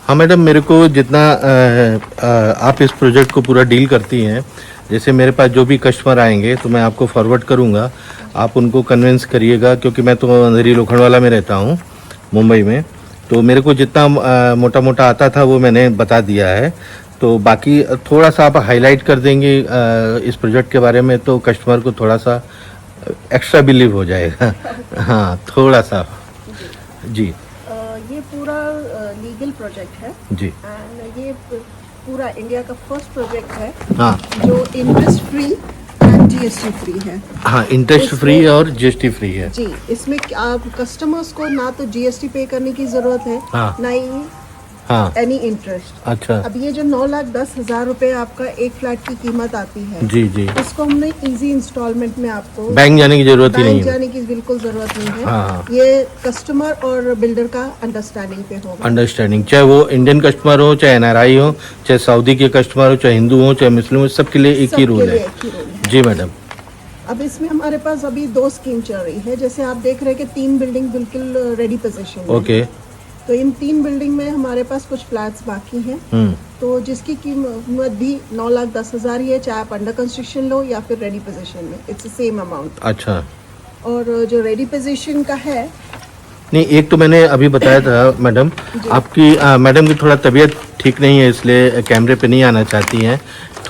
हाँ मैडम, मेरे को जितना आप इस प्रोजेक्ट को पूरा डील करती हैं, जैसे मेरे पास जो भी कस्टमर आएंगे तो मैं आपको फॉरवर्ड करूँगा, आप उनको कन्विंस करिएगा, क्योंकि मैं तो अंधेरी लोखंडवाला में रहता हूँ मुंबई में। तो मेरे को जितना मोटा मोटा आता था वो मैंने बता दिया है। तो बाकी थोड़ा सा आप हाईलाइट कर देंगे इस प्रोजेक्ट के बारे में, तो कस्टमर को थोड़ा सा एक्स्ट्रा बिलीव हो जाएगा। हाँ, थोड़ा सा। जी ये पूरा लीगल प्रोजेक्ट है जी। एंड ये पूरा इंडिया का फर्स्ट प्रोजेक्ट है हाँ जो interest free and GST free है। हाँ, इंटरेस्ट फ्री और जीएसटी फ्री है। जी, इसमें आप कस्टमर्स को ना तो जीएसटी पे करने की जरूरत है, हाँ। ना ही हाँ एनी इंटरेस्ट। अच्छा। अब ये जो 9,10,000 रुपए आपका एक फ्लैट की कीमत आती है, जी जी। उसको हमने इजी इंस्टॉलमेंट में आपको बैंक जाने की जरूरत ही नहीं बैंक है। जाने की बिल्कुल जरूरत नहीं है। हाँ। ये कस्टमर और बिल्डर का अंडरस्टैंडिंग पे होगा। अंडरस्टैंडिंग, चाहे वो इंडियन कस्टमर हो, चाहे एनआरआई हो, चाहे सऊदी के कस्टमर हो, चाहे हिंदू हो, चाहे मुस्लिम हो, सबके लिए एक ही रूल है। जी मैडम। अब इसमें हमारे पास अभी 2 स्कीम चल रही है। जैसे आप देख रहे हैं कि 3 बिल्डिंग बिल्कुल रेडी पोजीशन में। ओके। तो इन 3 बिल्डिंग में हमारे पास कुछ फ्लैट्स बाकी हैं, तो जिसकी कीमत भी 9,10,000 ही है, चाहे आप अंडर कंस्ट्रक्शन लो या फिर रेडी पोजीशन में, इट्स द सेम अमाउंट। अच्छा। और जो रेडी पोजीशन का है, नहीं, एक तो मैंने अभी बताया था मैडम, आपकी मैडम की थोड़ा तबीयत ठीक नहीं है, इसलिए कैमरे पे नहीं आना चाहती हैं,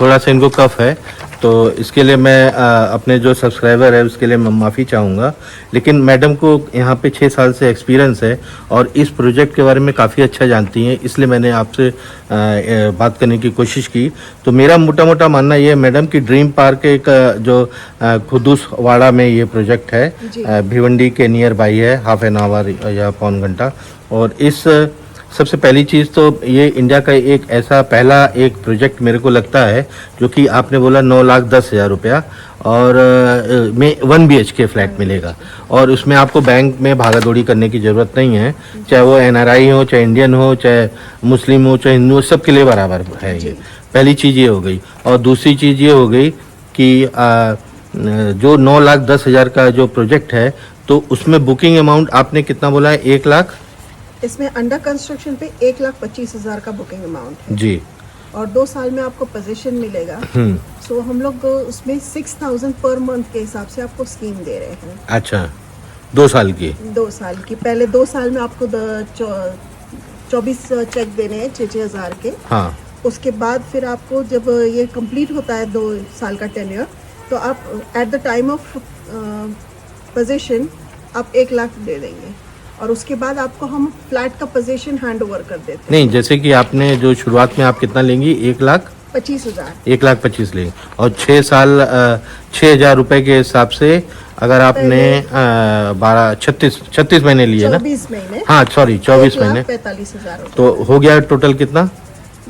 थोड़ा सा इनको कफ है, तो इसके लिए मैं अपने जो सब्सक्राइबर है उसके लिए मैं माफ़ी चाहूँगा। लेकिन मैडम को यहाँ पे 6 साल से एक्सपीरियंस है और इस प्रोजेक्ट के बारे में काफ़ी अच्छा जानती हैं, इसलिए मैंने आपसे बात करने की कोशिश की। तो मेरा मोटा मोटा मानना ये है मैडम कि ड्रीम पार्क एक जो खुदूस वाड़ा में ये प्रोजेक्ट है, भिवंडी के नियर बाई है, हाफ एन आवर या पौन घंटा। और इस सबसे पहली चीज़ तो ये इंडिया का एक ऐसा पहला एक प्रोजेक्ट मेरे को लगता है जो कि आपने बोला 9,10,000 रुपया और में 1 BHK फ्लैट मिलेगा, और उसमें आपको बैंक में भागा दौड़ी करने की ज़रूरत नहीं है, चाहे वो एनआरआई हो, चाहे इंडियन हो, चाहे मुस्लिम हो, चाहे हिंदू हो, सबके लिए बराबर है ये। पहली चीज़ ये हो गई। और दूसरी चीज़ ये हो गई कि जो 9,10,000 का जो प्रोजेक्ट है, तो उसमें बुकिंग अमाउंट आपने कितना बोला है? 1 लाख? इसमें अंडर कंस्ट्रक्शन पे 1,25,000 का बुकिंग अमाउंट है जी। और 2 साल में आपको पोजीशन मिलेगा। सो हम लोग उसमें 6,000 पर मंथ के हिसाब से आपको स्कीम दे रहे हैं। अच्छा, 2 साल की? 2 साल की। पहले 2 साल में आपको 24 चेक देने हैं 6,000 के। हाँ। उसके बाद फिर आपको जब ये कंप्लीट होता है 2 साल का टेन्योर, तो आप at the time of position आप 1 लाख दे देंगे और उसके बाद आपको हम फ्लैट का पोजीशन हैंड ओवर कर देते हैं। नहीं, जैसे कि आपने जो शुरुआत में आप कितना लेंगी? 1,25,000। 1,25,000 लेंगे और 6 साल 6,000 रुपए के हिसाब से अगर आपने 36 महीने लिए ना? 24 महीने। हाँ सॉरी, 24 महीने। 45,000 तो हो गया टोटल कितना?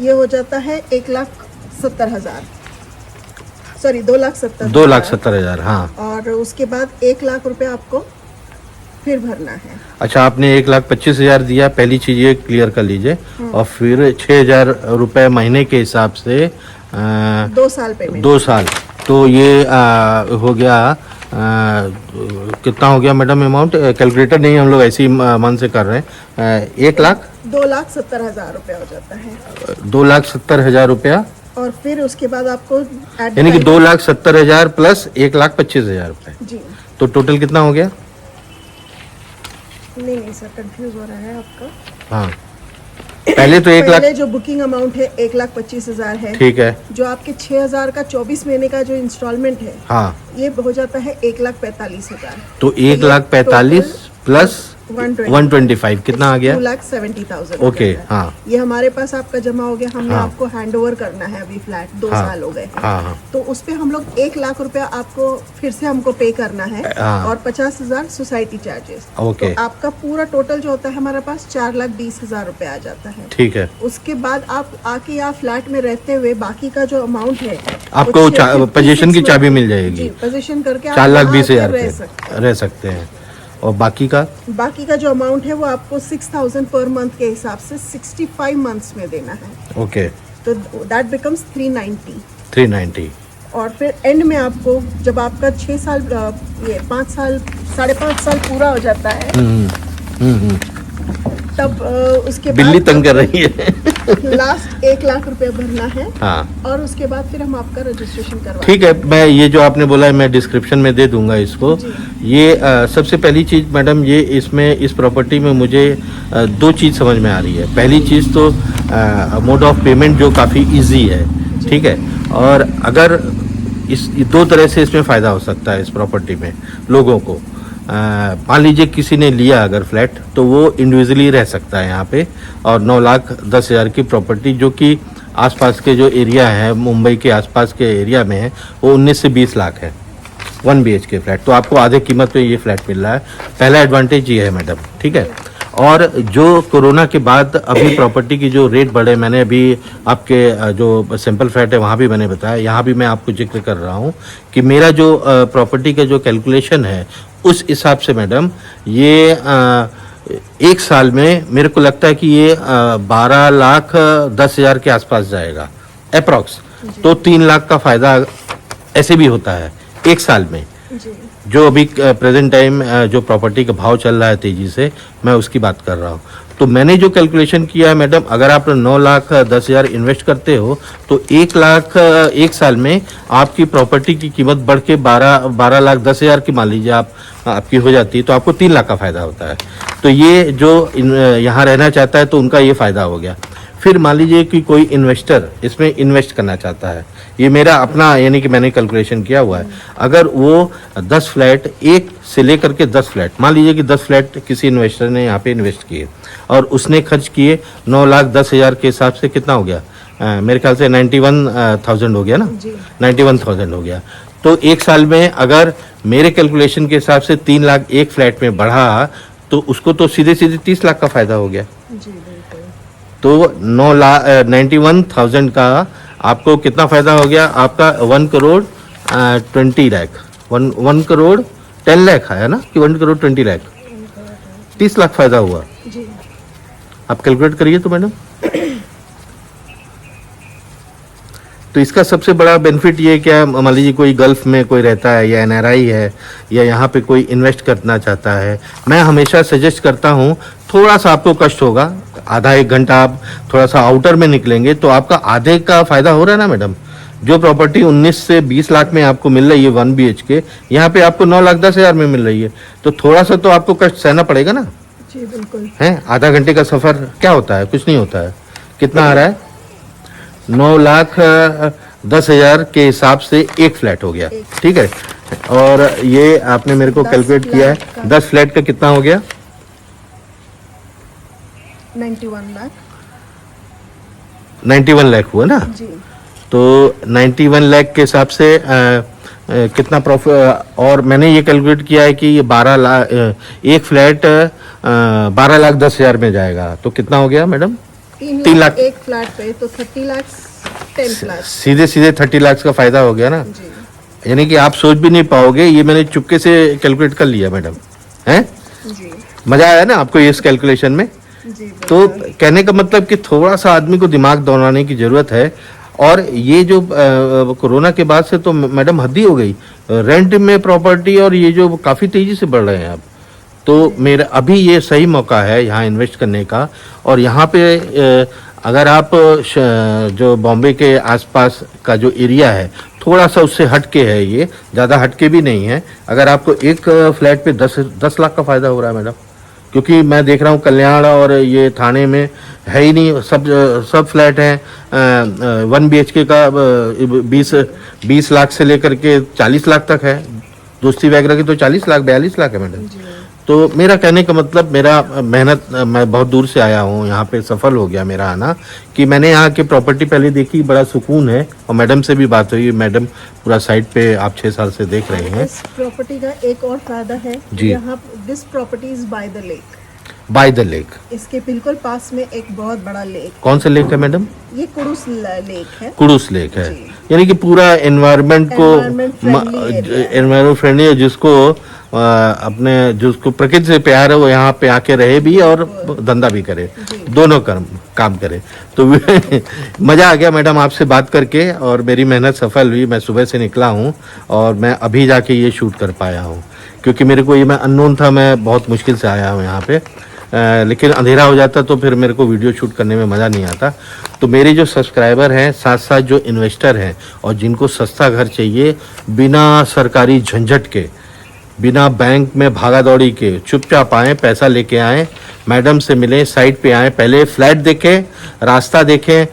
ये हो जाता है 1,70,000, सॉरी 2,70,000। 2,70,000। हाँ। और उसके बाद 1 लाख रुपए आपको फिर भरना है। अच्छा, आपने 1,25,000 दिया, पहली चीज ये क्लियर कर लीजिए। और फिर 6,000 रुपए महीने के हिसाब से 2 साल पेमेंट। 2 साल, तो ये हो गया कितना हो गया मैडम अमाउंट? कैलकुलेटर नहीं, हम लोग ऐसे ही मन से कर रहे हैं। 2,70,000 रुपया हो जाता है। 2,70,000 रुपया। और फिर उसके बाद आपको यानी कि 2,70,000 प्लस 1,25,000 रुपए, जी। तो टोटल कितना हो गया? नहीं सर, कंफ्यूज हो रहा है आपका। हाँ, पहले तो 1 लाख, पहले जो बुकिंग अमाउंट है 1,25,000 है। ठीक है। जो आपके 6,000 का 24 महीने का जो इंस्टॉलमेंट है, हाँ, ये हो जाता है 1,45,000। तो 1,45,000 प्लस 125 कितना आ गया? 2,70,000। ओके। हाँ, ये हमारे पास आपका जमा हो गया। हमने हाँ। आपको हैंड ओवर करना है अभी फ्लैट, 2 हाँ। साल हो गए हैं। हाँ, हाँ। तो उस पे हम लोग 1 लाख रुपया आपको फिर से हमको पे करना है। हाँ। और 50,000 सोसाइटी चार्जेस। ओके। तो आपका पूरा टोटल जो होता है हमारे पास 4,20,000 रुपया आ जाता है। ठीक है। उसके बाद आप आके यहाँ फ्लैट में रहते हुए बाकी का जो अमाउंट है आपको पोजीशन की चाबी मिल जाएगी। पोजीशन करके 4,20,000 रह रह सकते हैं। और बाकी का जो अमाउंट है वो आपको 6,000 पर मंथ के हिसाब से 65 मंथ्स में देना है। ओके, तो दैट बिकम्स 390। और फिर एंड में आपको जब आपका 6 साल ये 5 साल 5.5 साल पूरा हो जाता है, तब उसके बिल्ली बाद तंग कर रही है। लास्ट 1 लाख रुपया भरना है हाँ और उसके बाद फिर हम आपका रजिस्ट्रेशन करवा ठीक है, मैं ये जो आपने बोला है मैं डिस्क्रिप्शन में दे दूंगा इसको। ये सबसे पहली चीज़ मैडम, ये इसमें इस प्रॉपर्टी में मुझे दो चीज़ समझ में आ रही है। पहली चीज़ तो मोड ऑफ पेमेंट जो काफ़ी इजी है, ठीक है। और अगर इस दो तरह से इसमें फ़ायदा हो सकता है इस प्रॉपर्टी में लोगों को। मान लीजिए किसी ने लिया अगर फ्लैट, तो वो इंडिविजुअली रह सकता है यहाँ पे, और 9,10,000 की प्रॉपर्टी जो कि आसपास के जो एरिया है, मुंबई के आसपास के एरिया में है, वो 19 से 20 लाख है 1 BHK फ्लैट। तो आपको आधे कीमत पे ये फ्लैट मिल रहा है। पहला एडवांटेज ये है मैडम, ठीक है। और जो कोरोना के बाद अभी प्रॉपर्टी की जो रेट बढ़े, मैंने अभी आपके जो सिंपल फ्लैट है वहाँ भी मैंने बताया, यहाँ भी मैं आपको जिक्र कर रहा हूँ कि मेरा जो प्रॉपर्टी का जो कैलकुलेशन है उस हिसाब से मैडम, ये 1 साल में मेरे को लगता है कि ये 12,10,000 के आसपास जाएगा अप्रॉक्स। तो 3 लाख का फायदा ऐसे भी होता है 1 साल में। जी। जो अभी प्रेजेंट टाइम जो प्रॉपर्टी का भाव चल रहा है तेजी से, मैं उसकी बात कर रहा हूँ। तो मैंने जो कैलकुलेशन किया है मैडम, अगर आप 9,10,000 इन्वेस्ट करते हो तो 1 लाख 1 साल में आपकी प्रॉपर्टी की कीमत बढ़ के 12,10,000 की मान लीजिए आपकी हो जाती है, तो आपको 3 लाख का फायदा होता है। तो ये जो यहाँ रहना चाहता है तो उनका ये फायदा हो गया। फिर मान लीजिए कि कोई इन्वेस्टर इसमें इन्वेस्ट करना चाहता है, ये मेरा अपना यानी कि मैंने कैलकुलेशन किया हुआ है। अगर वो 10 फ्लैट, 1 से लेकर के 10 फ्लैट, मान लीजिए कि 10 फ्लैट किसी इन्वेस्टर ने यहाँ पे इन्वेस्ट किए और उसने खर्च किए 9,10,000 के हिसाब से कितना हो गया, मेरे ख्याल से 91,000 हो गया ना, 91,000 हो गया। तो 1 साल में अगर मेरे कैलकुलेशन के हिसाब से 3 लाख एक फ्लैट में बढ़ा, तो उसको तो सीधे सीधे 30 लाख का फायदा हो गया। जी बिल्कुल। तो 91,000 का आपको कितना फायदा हो गया, आपका 1 करोड़ 20 लाख, 1 करोड़ 10 लाख है ना, कि 1 करोड़ 20 लाख, 30 लाख फायदा हुआ। जी। आप कैलकुलेट करिए तो मैडम। तो इसका सबसे बड़ा बेनिफिट ये क्या, मान लीजिए कोई गल्फ में कोई रहता है या NRI है या यहाँ पे कोई इन्वेस्ट करना चाहता है, मैं हमेशा सजेस्ट करता हूँ, थोड़ा सा आपको कष्ट होगा, आधा 1 घंटा आप थोड़ा सा आउटर में निकलेंगे तो आपका आधे का फायदा हो रहा है ना मैडम। जो प्रॉपर्टी 19 से 20 लाख में आपको मिल रही है 1 BHK, यहाँ पे आपको 9,10,000 में मिल रही है। तो थोड़ा सा तो आपको कष्ट सहना पड़ेगा ना। जी बिल्कुल। है, आधा घंटे का सफर क्या होता है, कुछ नहीं होता है। कितना आ रहा है, 9,10,000 के हिसाब से 1 फ्लैट हो गया, ठीक है। और ये आपने मेरे को कैलकुलेट किया है, 10 फ्लैट का कितना हो गया, 91 लाख। 91 लाख हुआ ना। जी। तो 91 लाख के हिसाब से कितना प्रॉफिट, और मैंने ये कैलकुलेट किया है कि ये 12 लाख एक फ्लैट 12,10,000 में जाएगा। तो कितना हो गया मैडम, 3 लाख एक फ्लैट पे, तो 30 लाख 10 फ्लैट, सीधे सीधे 30 लाख का फायदा हो गया ना। जी। यानी कि आप सोच भी नहीं पाओगे, ये मैंने चुपके से कैलकुलेट कर लिया मैडम, हैं। जी। मजा आया ना आपको इस कैलकुलेशन में। जी तो बिल्कुल। कहने का मतलब कि थोड़ा सा आदमी को दिमाग दौड़ाने की जरूरत है। और ये जो कोरोना के बाद से तो मैडम हद ही हो गई, रेंट में प्रॉपर्टी और ये जो काफ़ी तेज़ी से बढ़ रहे हैं अब। तो मेरा अभी ये सही मौका है यहाँ इन्वेस्ट करने का। और यहाँ पे अगर आप जो बॉम्बे के आसपास का जो एरिया है, थोड़ा सा उससे हटके है, ये ज़्यादा हटके भी नहीं है, अगर आपको एक फ्लैट पे 10 लाख का फ़ायदा हो रहा है मैडम। क्योंकि मैं देख रहा हूँ कल्याण और ये थाने में है ही नहीं, सब फ्लैट हैं 1 BHK का 20 लाख से लेकर के 40 लाख तक है। दोस्ती वगैरह की तो 40 लाख 42 लाख है मैडम। तो मेरा कहने का मतलब, मेरा मेहनत, मैं बहुत दूर से आया हूँ यहाँ पे, सफल हो गया मेरा आना, कि मैंने यहाँ की प्रॉपर्टी पहले देखी, बड़ा सुकून है। और मैडम से भी बात हुई, मैडम पूरा साइट पे आप 6 साल से देख रहे हैं। इस प्रॉपर्टी का एक और फायदा है, जी। यहाँ this property is by the lake. By the lake, इसके बिल्कुल पास में एक बहुत बड़ा लेक। कौन सा लेक है मैडम? ये कुडुस लेक है। कुडुस लेक है, जी। यानी कि पूरा एनवायरनमेंट को एनवायरनमेंट फ्रेंडली है, जिसको अपने जिसको प्रकृति से प्यार है वो यहाँ पे आके रहे भी और धंधा भी करे, दोनों काम करे। तो मज़ा आ गया मैडम आपसे बात करके, और मेरी मेहनत सफल हुई। मैं सुबह से निकला हूँ और मैं अभी जाके ये शूट कर पाया हूँ, क्योंकि मेरे को ये मैं अननोन था, मैं बहुत मुश्किल से आया हूँ यहाँ पे। लेकिन अंधेरा हो जाता तो फिर मेरे को वीडियो शूट करने में मज़ा नहीं आता। तो मेरे जो सब्सक्राइबर हैं, साथ साथ जो इन्वेस्टर हैं और जिनको सस्ता घर चाहिए बिना सरकारी झंझट के, बिना बैंक में भागा दौड़ी के, चुपचाप आएँ, पैसा लेके आएँ, मैडम से मिलें, साइट पे आएँ, पहले फ्लैट देखें, रास्ता देखें,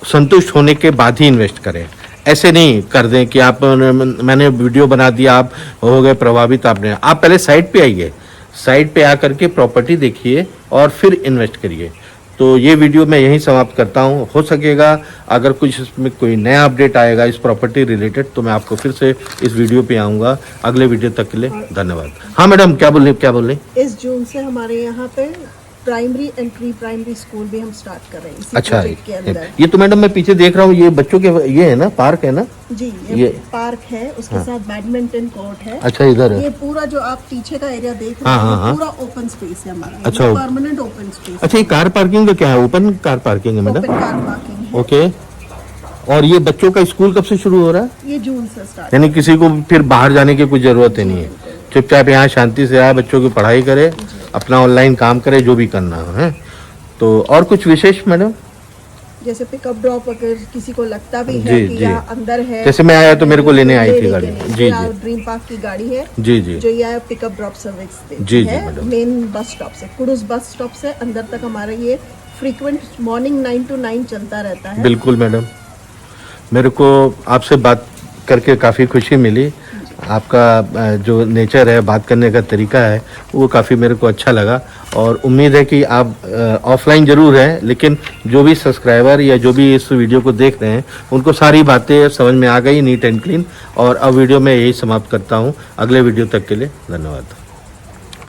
संतुष्ट होने के बाद ही इन्वेस्ट करें। ऐसे नहीं कर दें कि आप मैंने वीडियो बना दिया, आप हो गए प्रभावित, आपने, आप पहले साइट पे आइए, साइट पे आकर के प्रॉपर्टी देखिए और फिर इन्वेस्ट करिए। तो ये वीडियो मैं यहीं समाप्त करता हूँ। हो सकेगा अगर कुछ इसमें कोई नया अपडेट आएगा इस प्रॉपर्टी रिलेटेड तो मैं आपको फिर से इस वीडियो पे आऊँगा। अगले वीडियो तक के लिए धन्यवाद। हाँ मैडम, क्या बोल रही? इस जून से हमारे यहाँ पे primary and pre primary school भी हम स्टार्ट कर रहे हैं इसी अच्छा, प्रोजेक्ट के अंदर। ये तो मैडम मैं पीछे देख रहा हूँ, ये बच्चों के ये है ना, पार्क है ना? जी, ये पार्क है, उसके साथ बैडमिंटन कोर्ट है। अच्छा, इधर है। ये पूरा जो आप पीछे का एरिया देख रहे हैं पूरा ओपन स्पेस है हमारा। अच्छा, परमानेंट ओपन स्पेस। अच्छा, ये कार पार्किंग का क्या है? ओपन कार पार्किंग है मैडम? ओपन कार पार्किंग है। ओके। और ये बच्चों का स्कूल कब से शुरू हो रहा है? ये जून से स्टार्ट। यानी किसी को फिर बाहर जाने की कोई जरूरत ही नहीं है, चुपचाप यहाँ शांति से आए, बच्चों की पढ़ाई करे, अपना ऑनलाइन काम करे, जो भी करना है। तो और कुछ विशेष मैडम? जैसे पिकअप ड्रॉप अगर किसी को लगता भी है जी, कि जी। यहाँ अंदर है, जैसे मैं आया तो मेरे को लेने आई थी गाड़ी। जी जी, ड्रीम पार्क की गाड़ी है। जी, जी। जो ये पिकअप ड्रॉप सर्विस जी, है मैडम। मेन बस स्टॉप से, कुडूस बस स्टॉप से अंदर तक हमारा ये फ्रीक्वेंट मॉर्निंग 9 to 9 चलता रहता है। बिल्कुल मैडम, मेरे को आपसे बात करके काफ़ी खुशी मिली। आपका जो नेचर है, बात करने का तरीका है, वो काफ़ी मेरे को अच्छा लगा और उम्मीद है कि आप ऑफलाइन ज़रूर हैं, लेकिन जो भी सब्सक्राइबर या जो भी इस वीडियो को देख रहे हैं उनको सारी बातें समझ में आ गई, नीट एंड क्लीन। और अब वीडियो में यही समाप्त करता हूँ। अगले वीडियो तक के लिए धन्यवाद।